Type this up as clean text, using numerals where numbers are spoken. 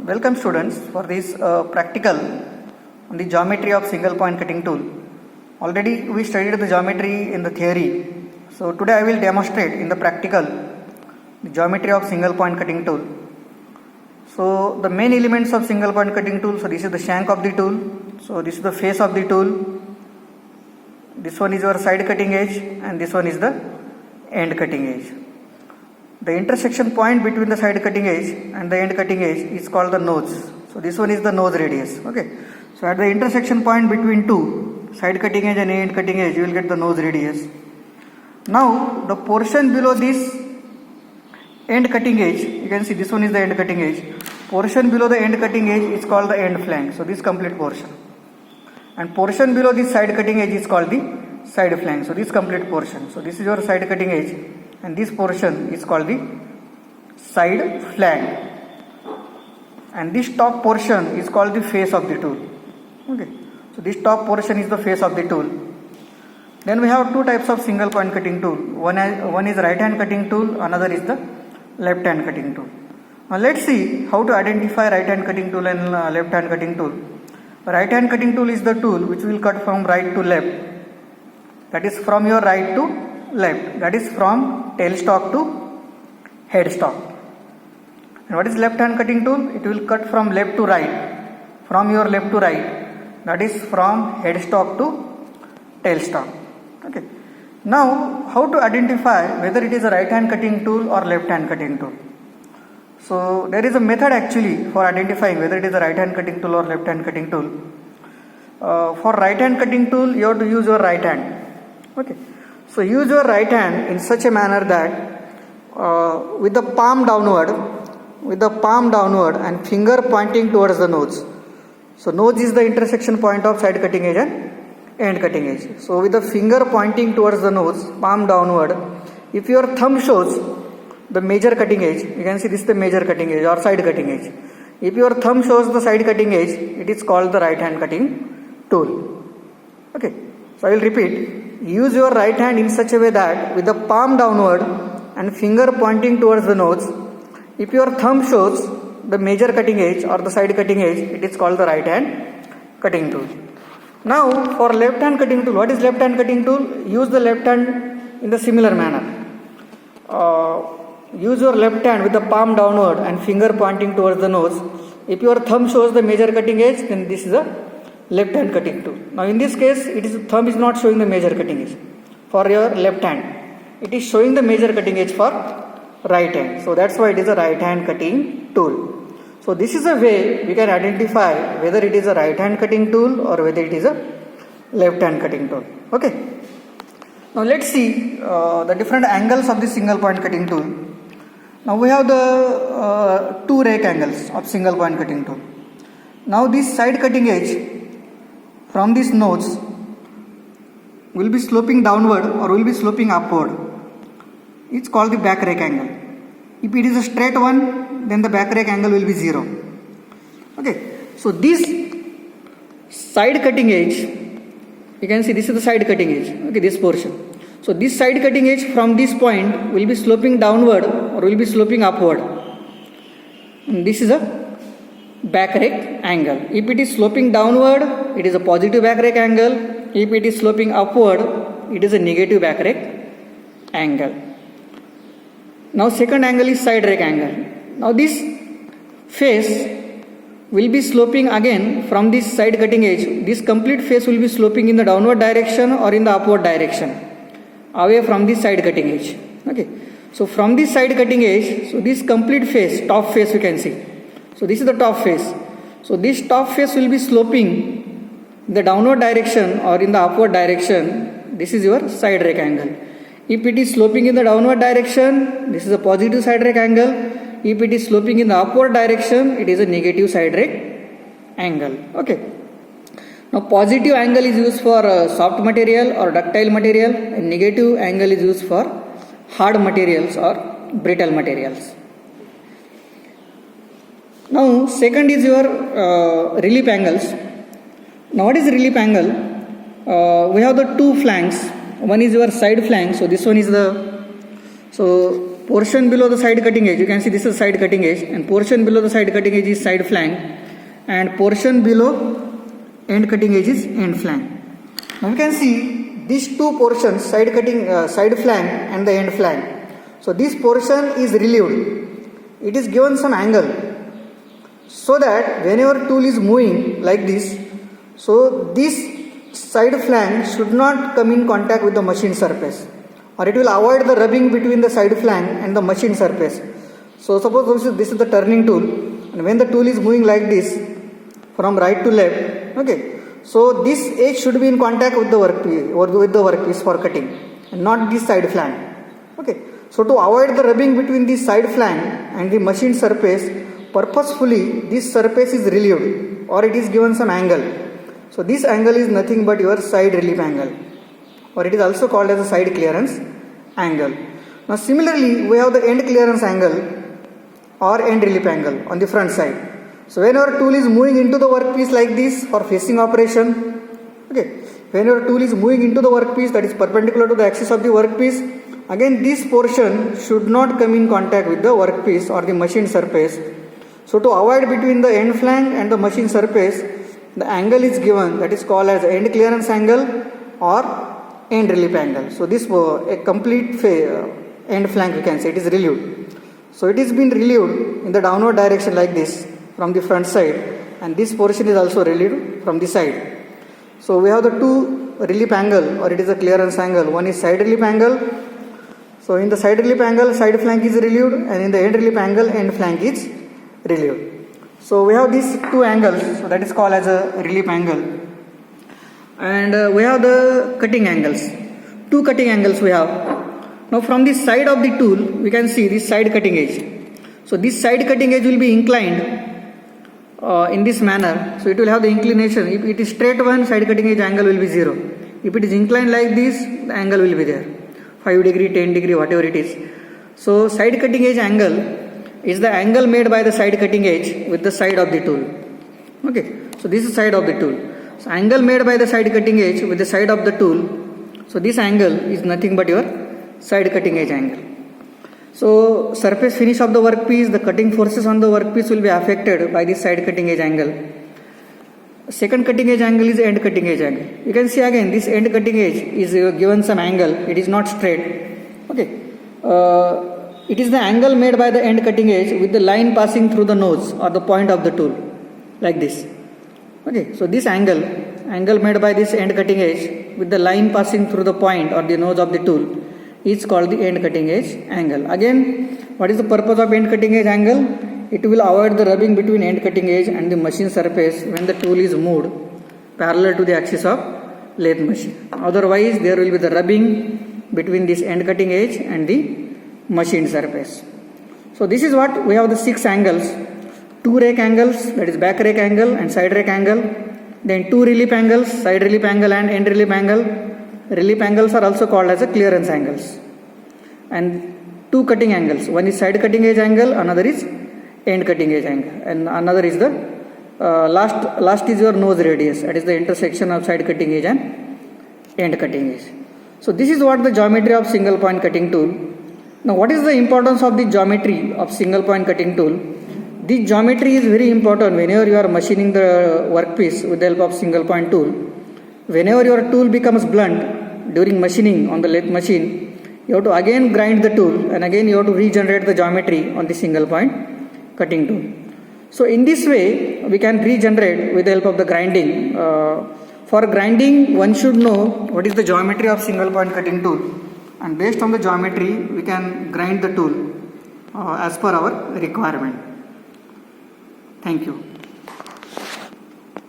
Welcome students for this practical on the geometry of single point cutting tool. Already we studied the geometry in the theory. So today I will demonstrate in the practical the geometry of single point cutting tool. So the main elements of single point cutting tool. So this is the shank of the tool. So this is the face of the tool. This one is your side cutting edge and this one is the end cutting edge. The intersection point between the side cutting edge and the end cutting edge is called the nose. So this one is the nose radius. Okay. So at the intersection point between two, side cutting edge and end cutting edge, you will get the nose radius. Now the portion below this end cutting edge, you can see this one is the end cutting edge. Portion below the end cutting edge is called the end flank. So this complete portion. And portion below this side cutting edge is called the side flank. So this complete portion. So this is your side cutting edge. And this portion is called the side flank, and this top portion is called the face of the tool. Okay, so this top portion is the face of the tool. Then we have two types of single point cutting tool. One is right hand cutting tool, another is the left hand cutting tool. Now let's see how to identify right hand cutting tool and left hand cutting tool. Right hand cutting tool is the tool which will cut from right to left, that is from your right to left, that is from tailstock to headstock. And what is left hand cutting tool? It will cut from left to right, from your left to right, that is from headstock to tailstock. Okay. Now how to identify whether it is a right hand cutting tool or left hand cutting tool? So there is a method actually for identifying whether it is a right hand cutting tool or left hand cutting tool. For right hand cutting tool, you have to use your right hand. Okay. So use your right hand in such a manner that with the palm downward and finger pointing towards the nose. So nose is the intersection point of side cutting edge and end cutting edge. So with the finger pointing towards the nose, palm downward, if your thumb shows the major cutting edge, you can see this is the major cutting edge or side cutting edge. If your thumb shows the side cutting edge, it is called the right hand cutting tool. Okay. So I will repeat. Use your right hand in such a way that with the palm downward and finger pointing towards the nose, if your thumb shows the major cutting edge or the side cutting edge, it is called the right hand cutting tool. Now for left hand cutting tool, what is left hand cutting tool? Use the left hand in the similar manner. Use your left hand with the palm downward and finger pointing towards the nose. If your thumb shows the major cutting edge, then this is a left hand cutting tool. Now in this case, thumb is not showing the major cutting edge for your left hand. It is showing the major cutting edge for right hand. So that's why it is a right hand cutting tool. So this is a way we can identify whether it is a right hand cutting tool or whether it is a left hand cutting tool. Okay. Now let's see the different angles of the single point cutting tool. Now we have the two rake angles of single point cutting tool. Now this side cutting edge from this nose will be sloping downward or will be sloping upward. It's called the back rake angle. If it is a straight one, then the back rake angle will be 0. Okay. So this side cutting edge, you can see this is the side cutting edge. Okay, this portion. So this side cutting edge from this point will be sloping downward or will be sloping upward. And this is a back rake angle. If it is sloping downward, it is a positive back rake angle. If it is sloping upward, it is a negative back rake angle. Now second angle is side rake angle. Now this face will be sloping again from this side cutting edge. This complete face will be sloping in the downward direction or in the upward direction, away from this side cutting edge. Okay. So from this side cutting edge, so this complete face, top face you can see. So this is the top face. So this top face will be sloping in the downward direction or in the upward direction. This is your side rake angle. If it is sloping in the downward direction, this is a positive side rake angle. If it is sloping in the upward direction, it is a negative side rake angle. Okay. Now positive angle is used for soft material or ductile material, and negative angle is used for hard materials or brittle materials. Now second is your relief angles. Now what is relief angle? We have the two flanks. One is your side flank. So this one is the, so portion below the side cutting edge, you can see this is side cutting edge, and portion below the side cutting edge is side flank, and portion below end cutting edge is end flank. Now you can see these two portions, side flank and the end flank. So this portion is relieved. It is given some angle, so that whenever tool is moving like this, so this side flank should not come in contact with the machine surface, or it will avoid the rubbing between the side flank and the machine surface. So suppose this is the turning tool, and when the tool is moving like this from right to left, okay, so this edge should be in contact with the workpiece or with the workpiece for cutting, and not this side flank. Okay, so to avoid the rubbing between this side flank and the machine surface, purposefully this surface is relieved, or it is given some angle. So this angle is nothing but your side relief angle, or it is also called as a side clearance angle. Now similarly, we have the end clearance angle or end relief angle on the front side. So when our tool is moving into the workpiece like this for facing operation, okay, when your tool is moving into the workpiece that is perpendicular to the axis of the workpiece, again this portion should not come in contact with the workpiece or the machine surface. So to avoid between the end flank and the machine surface, the angle is given that is called as end clearance angle or end relief angle. So this a complete end flank, we can say it is relieved. So it is been relieved in the downward direction like this from the front side, and this portion is also relieved from the side. So we have the two relief angle, or it is a clearance angle. One is side relief angle. So in the side relief angle, side flank is relieved, and in the end relief angle, end flank is relieved. So we have these two angles, so that is called as a relief angle. And we have the cutting angles. Two cutting angles we have. Now from the side of the tool, we can see this side cutting edge. So this side cutting edge will be inclined in this manner. So it will have the inclination. If it is straight one, side cutting edge angle will be 0. If it is inclined like this, the angle will be there. 5 degree, 10 degree, whatever it is. So side cutting edge angle is the angle made by the side cutting edge with the side of the tool. Okay, so this is side of the tool. So angle made by the side cutting edge with the side of the tool. So this angle is nothing but your side cutting edge angle. So surface finish of the workpiece, the cutting forces on the workpiece will be affected by this side cutting edge angle. Second cutting edge angle is end cutting edge angle. You can see again this end cutting edge is given some angle. It is not straight. Okay. It is the angle made by the end cutting edge with the line passing through the nose or the point of the tool, like this. Okay, so this angle made by this end cutting edge with the line passing through the point or the nose of the tool is called the end cutting edge angle. Again, what is the purpose of end cutting edge angle? It will avoid the rubbing between end cutting edge and the machine surface when the tool is moved parallel to the axis of lathe machine. Otherwise, there will be the rubbing between this end cutting edge and the machine surface. So this is what we have, the 6 angles. 2 rake angles, that is back rake angle and side rake angle. Then 2 relief angles, side relief angle and end relief angle. Relief angles are also called as a clearance angles. And 2 cutting angles. One is side cutting edge angle, another is end cutting edge angle, and another is the last is your nose radius, that is the intersection of side cutting edge and end cutting edge. So this is what the geometry of single point cutting tool. Now what is the importance of the geometry of single point cutting tool? This geometry is very important whenever you are machining the workpiece with the help of single point tool. Whenever your tool becomes blunt during machining on the lathe machine, you have to again grind the tool, and again you have to regenerate the geometry on the single point cutting tool. So in this way we can regenerate with the help of the grinding. For grinding, one should know what is the geometry of single point cutting tool, and based on the geometry we can grind the tool as per our requirement. Thank you.